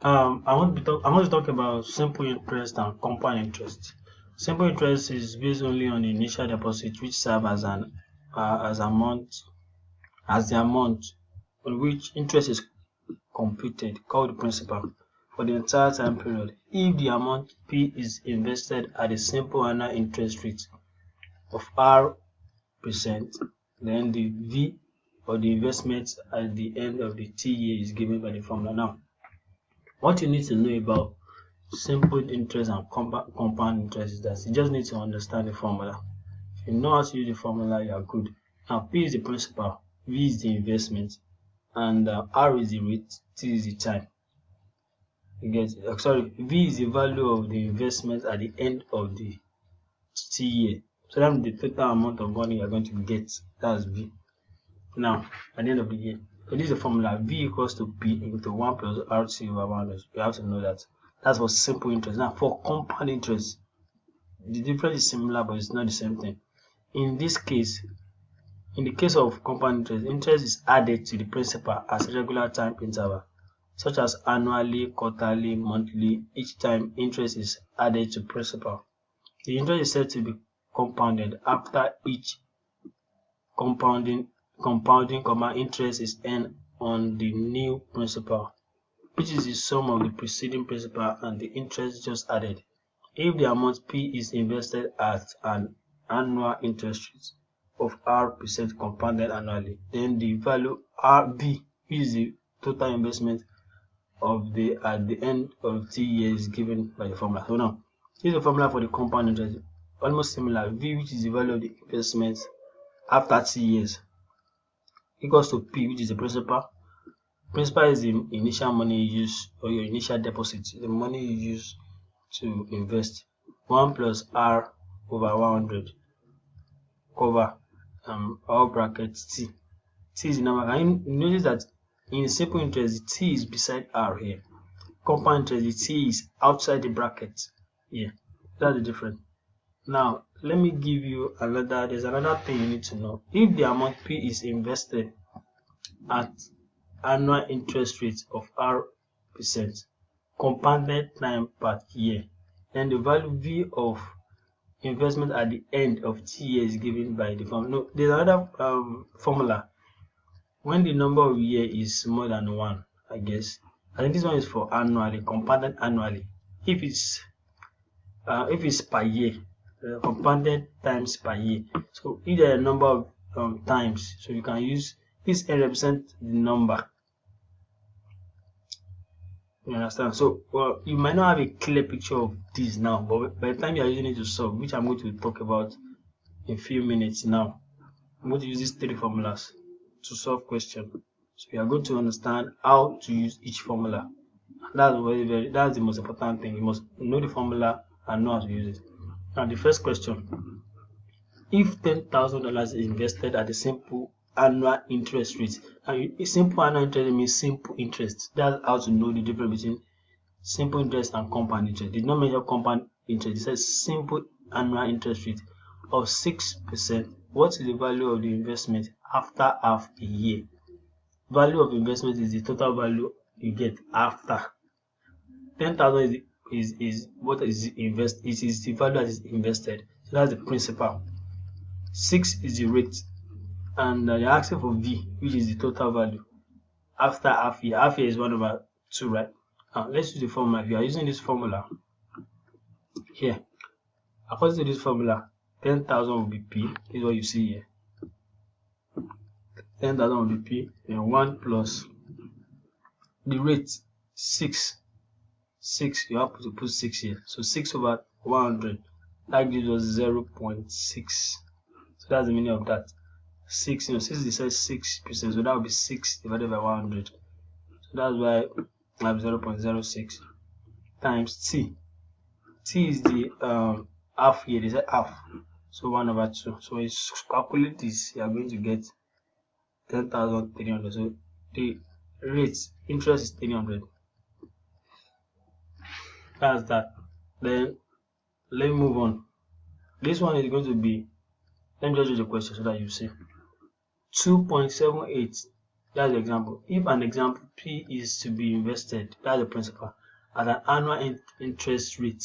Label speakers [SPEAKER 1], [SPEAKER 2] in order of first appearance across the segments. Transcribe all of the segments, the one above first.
[SPEAKER 1] I want to talk about simple interest and compound interest. Simple interest is based only on the initial deposit, which serve as an as amount as the amount on which interest is computed, called principal, for the entire time period. If the amount P is invested at a simple annual interest rate of R%, then the V or the investment at the end of the T year is given by the formula. Now, what you need to know about simple interest and compound interest is that you just need to understand the formula. If you know how to use the formula, you are good. Now, P is the principal, V is the investment, and R is the rate, T is the time. You get it? Sorry, V is the value of the investment at the end of the T year. So that's the total amount of money you're going to get. That's V. Now, at the end of the year, so this is the formula. V equals to P into 1 plus RT over 100. You have to know that. That's for simple interest. Now, for compound interest, the difference is similar, but it's not the same thing. In this case, in the case of compound interest, interest is added to the principal as a regular time interval, such as annually, quarterly, monthly. Each time interest is added to principal, the interest is said to be compounded after each compounding interest is earned on the new principal, which is the sum of the preceding principal and the interest just added. If the amount P is invested at an annual interest rate of R% compounded annually, then the value RB, which is the total investment of the at the end of T years, is given by the formula. So now, this is the formula for the compound interest. Almost similar. V, which is the value of the investment after T years, equals to P, which is the principal. Principal is the initial money you use, or your initial deposit, the money you use to invest. 1 plus R over 100 cover all brackets T. T is the number. Can you notice that in simple interest, the T is beside R here. Compound interest, the T is outside the bracket here. That's the difference. Now, let me give you there's another thing you need to know. If the amount P is invested at annual interest rate of R%, compounded time per year, then the value V of investment at the end of T years is given by the formula. No, there's another formula. When the number of year is more than 1, I guess. I think this one is for annually, compounded annually. If it's per year, compounded times per year. So if there are a number of times, so you can use this N represent the number. You understand? So you might not have a clear picture of this now, but by the time you are using it to solve, which I'm going to talk about in a few minutes now, I'm going to use these 3 formulas to solve question. So you are going to understand how to use each formula. That's that's the most important thing. You must know the formula and know how to use it. Now the first question: if $10,000 is invested at a simple annual interest rate, and simple annual interest means simple interest. That's how to know the difference between simple interest and compound interest. Did not measure compound interest. It says simple annual interest rate of 6%. What is the value of the investment after half a year? Value of investment is the total value you get after. 10,000 is what is invested. It is the value that is invested. So that's the principal. 6 is the rate, and you're asking for V, which is the total value after half year. Half year is 1 over 2, right? Now let's use the formula. If you are using this formula here, according to this formula, 10,000 will be P. This is what you see here. 10,000 will be P, and 1 plus the rate 6. You have to put 6 here. So 6 over 100, that gives us 0.6. So that's the meaning of that. 6, since it says 6%, so that will be 6 divided by 100. So that's why I have 0.06 times T. T is the half year, they say half. So 1 over 2. So when you calculate this, you are going to get 10,300. So the rate, interest is 300. That's that. Then let me move on. This one is going to be, let me just use the question so that you see. 2.78 That's the example. If an example P is to be invested, that's the principal, at an annual interest rate,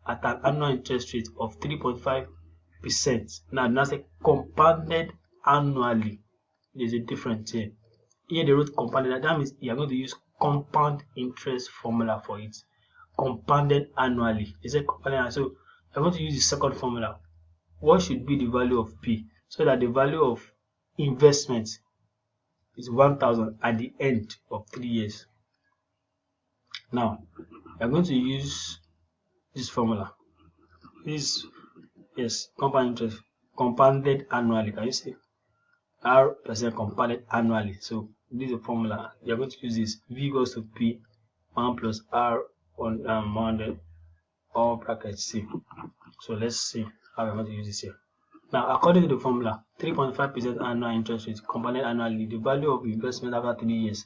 [SPEAKER 1] of 3.5%. Now that's a compounded annually. There's a difference here. Here they wrote compounded. That means you are going to use compound interest formula for it. Compounded annually. They said compounded annually. So I'm going to use the second formula. What should be the value of P? So that the value of investment is 1,000 at the end of 3 years. Now, I'm going to use this formula. This is compound interest, compounded annually. Can you see? R percent compounded annually. So this is the formula. You're going to use this. V equals to P 1 plus R on 100 all bracket C. So let's see how we're going to use this here. Now, according to the formula, 3.5% annual interest rate compounded annually, the value of investment after 3 years.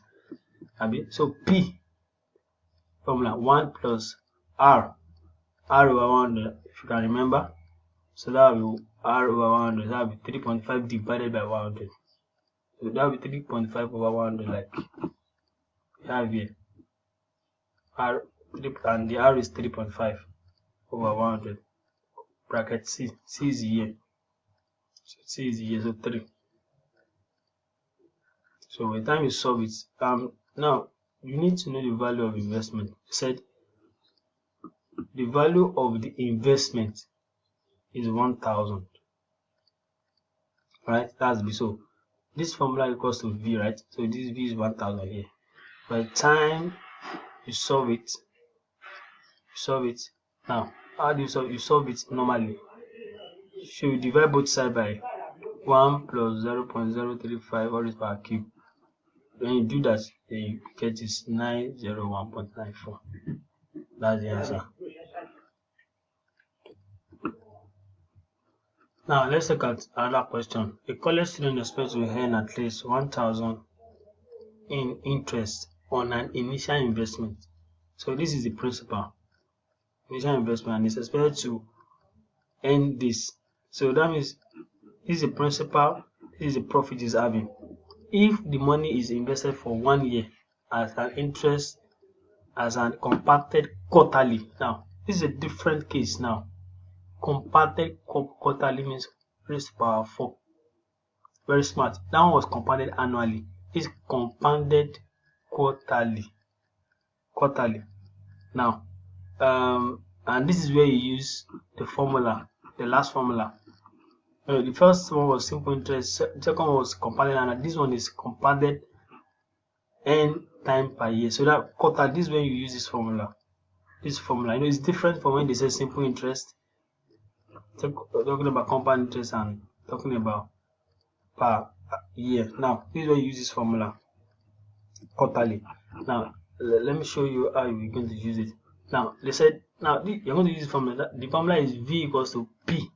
[SPEAKER 1] So P formula 1 plus R over 100, if you can remember. So that will be R over 100, that will be 3.5 divided by 100. So that will be 3.5 over 100, like we have here. R, and the R is 3.5 over 100. Bracket C. C is here. So C is here, so 3. So by the time you solve it, now you need to know the value of investment. I said the value of the investment is 1,000. Right? That's B. So this formula equals to V, right? So this V is 1,000 here. By the time you solve it, now how do you solve? You solve it normally. So you divide both sides by 1 plus 0.035 all this power cube. When you do that, then you get this 901.94. That's the answer. Now let's look at another question. A college student expects to earn at least 1,000 in interest on an initial investment. So this is the principal. Initial investment, and is expected to earn this. So that means this is the principal, this is the profit is having. If the money is invested for 1 year as an interest, as an compounded quarterly. Now this is a different case now. Compounded quarterly means raised to power 4. Very smart. That one was compounded annually. This compounded quarterly. Now, and this is where you use the formula, the last formula. The first one was simple interest. The second one was compounded annually. This one is compounded n time per year. So that quarterly, this is when you use this formula. This formula, it's different from when they say simple interest. Talking about compound interest and talking about per year. Now, this is where you use this formula, quarterly. Now, let me show you how you're going to use it. Now, they said, now you're going to use this formula. The formula is V equals to P,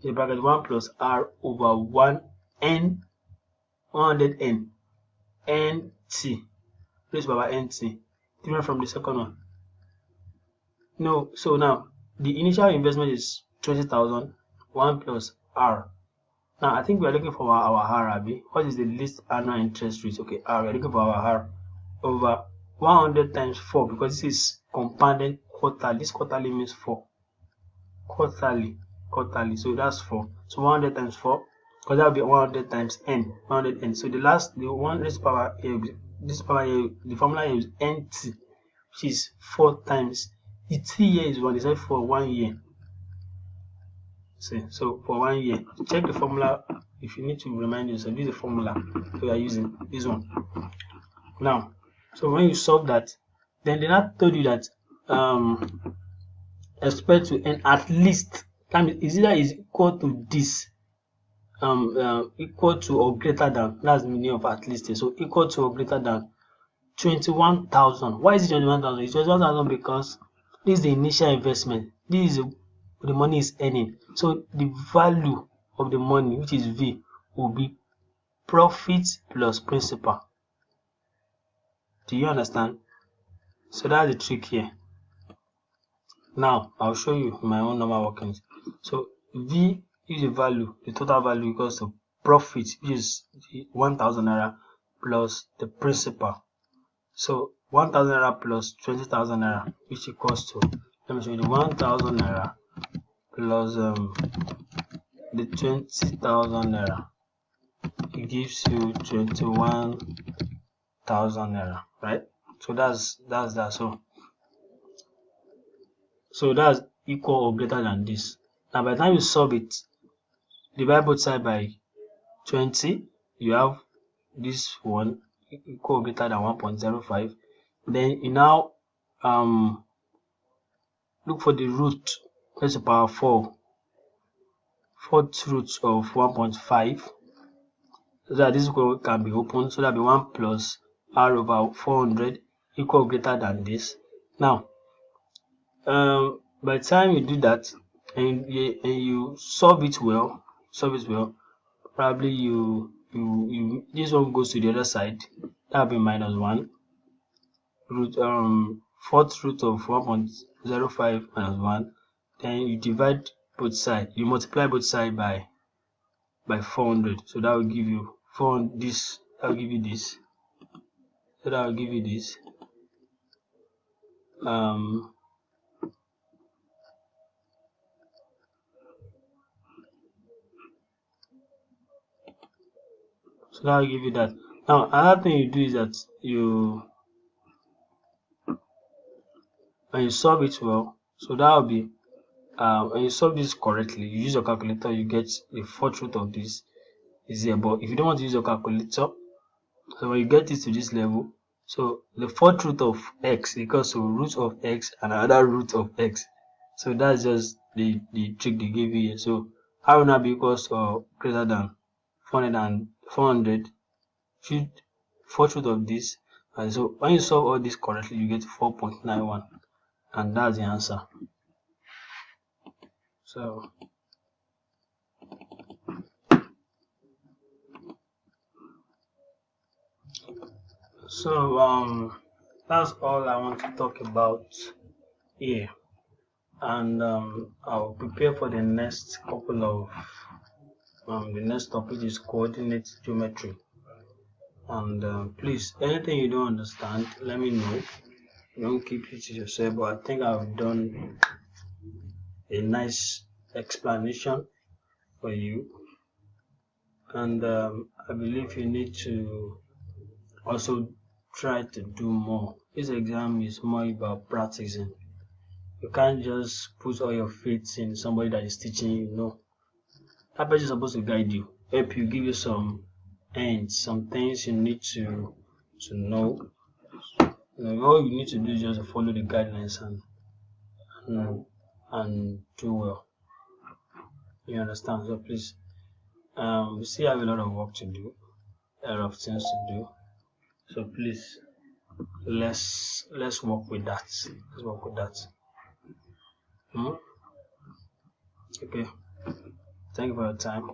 [SPEAKER 1] the bracket 1 plus R over 1 N, 100N, NT, raised by NT, different from the second one. No, so now, the initial investment is 20,000, 1 plus R. Now, I think we are looking for our R, Abi. What is the least annual interest rate? Okay, R, we are looking for our R over 100 times 4, because this is compounded quarterly. This quarterly means 4. Quarterly. So that's 4. So 100 times 4, because that will be 100 times N. 100N. So the one raised power here, this power here, the formula is NT, which is 4 times. The T here is 1. They said for 1 year. See, so for 1 year, check the formula if you need to remind yourself. This is the formula we are using, this one. Now, so when you solve that, then they not told you that expect to earn at least, time is either is equal to this, equal to or greater than, that's the meaning of at least. So equal to or greater than 21,000. Why is it 21,000? It's 21,000 because this is the initial investment. This is the money is earning. So the value of the money, which is V, will be profit plus principal. Do you understand? So that's the trick here. Now I'll show you my own normal workings. So V is the value, the total value equals to profit, which is 1,000 naira, plus the principal. So 1,000 naira plus 20,000 naira, which equals to, let me show you, the 1,000 naira plus the 20,000 naira. It gives you 21,000 naira, right? So that's that. So that's equal or greater than this. Now by the time you solve it, divide both sides by 20, you have this one equal or greater than 1.05. Then you now look for the root, raised to the power 4, fourth root of 1.5, so that this can be opened, so that be 1 plus r over 400 equal or greater than this. Now by the time you do that and you solve it well, probably you this one goes to the other side, that will be minus 1 root fourth root of 1.05 minus 1. Then you divide both sides, you multiply both sides by 400, so that will give you 400. This, that will give you this, so that will give you this. So that will give you that. Now another thing you do is that when you solve it well, so that will be when you solve this correctly, you use your calculator, you get the fourth root of this is here. But if you don't want to use your calculator, so when you get it to this level, so the fourth root of x equals to root of x and another root of x. So that's just the trick they gave you here. So r will now be equals to greater than 400, fourth root of this, and so when you solve all this correctly, you get 4.91, and that's the answer. So that's all I want to talk about here, and I'll prepare for the next couple of the next topic is coordinate geometry. And please, anything you don't understand, let me know. Don't keep it to yourself, but I think I've done a nice explanation for you, and I believe you need to also try to do more. This exam is more about practicing. You can't just put all your faith in somebody that is teaching you. No, that person is supposed to guide you, help you, give you some ends, some things you need to know. All you need to do is just follow the guidelines and do well. You understand? So please, we still have a lot of work to do, a lot of things to do. So please, let's work with that. Let's work with that. Okay. Thank you for your time.